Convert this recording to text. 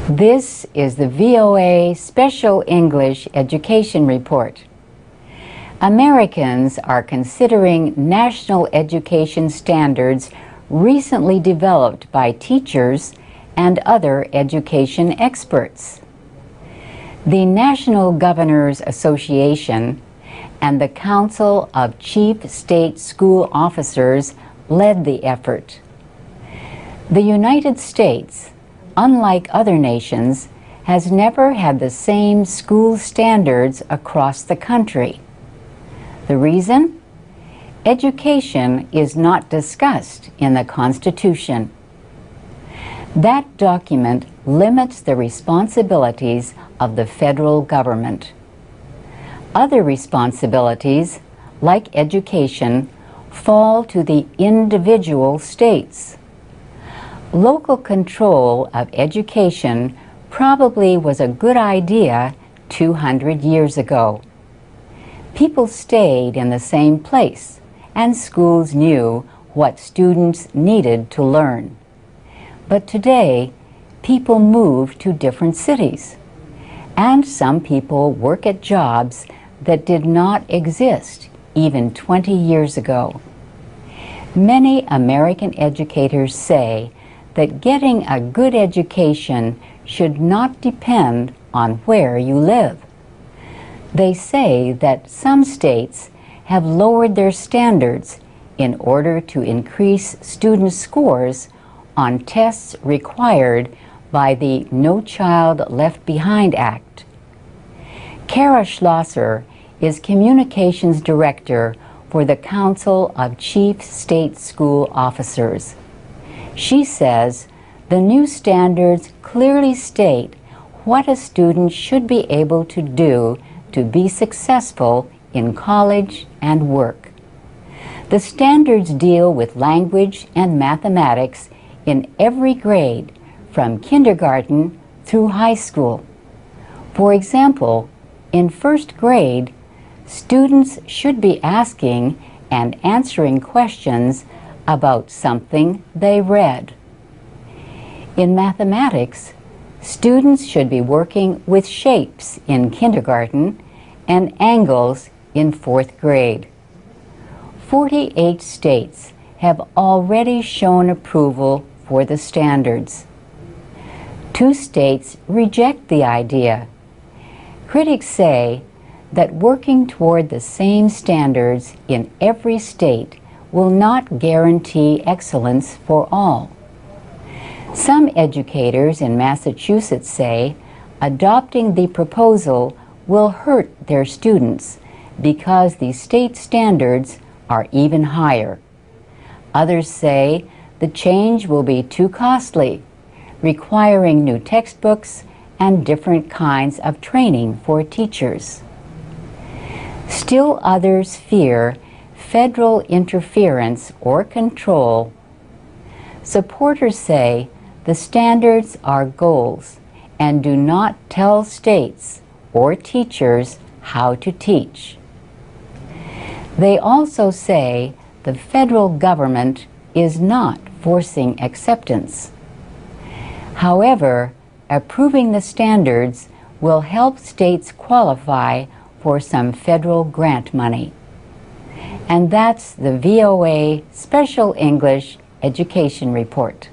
This is the VOA Special English Education Report. Americans are considering national education standards recently developed by teachers and other education experts. The National Governors Association and the Council of Chief State School Officers led the effort. The United States, unlike other nations, has never had the same school standards across the country. The reason? Education is not discussed in the Constitution. That document limits the responsibilities of the federal government. Other responsibilities, like education, fall to the individual states. Local control of education probably was a good idea 200 years ago. People stayed in the same place, and schools knew what students needed to learn. But today, people move to different cities, and some people work at jobs that did not exist even 20 years ago. Many American educators say that getting a good education should not depend on where you live. They say that some states have lowered their standards in order to increase student scores on tests required by the No Child Left Behind Act. Kara Schlosser is Communications Director for the Council of Chief State School Officers. She says the new standards clearly state what a student should be able to do to be successful in college and work. The standards deal with language and mathematics in every grade, from kindergarten through high school. For example, in first grade, students should be asking and answering questions about something they read. In mathematics, students should be working with shapes in kindergarten and angles in fourth grade. 48 states have already shown approval for the standards. 2 states reject the idea. Critics say that working toward the same standards in every state will not guarantee excellence for all. Some educators in Massachusetts say adopting the proposal will hurt their students because the state standards are even higher. Others say the change will be too costly, requiring new textbooks and different kinds of training for teachers. Still others fear federal interference or control. Supporters say the standards are goals and do not tell states or teachers how to teach. They also say the federal government is not forcing acceptance. However, approving the standards will help states qualify for some federal grant money. And that's the VOA Special English Education Report.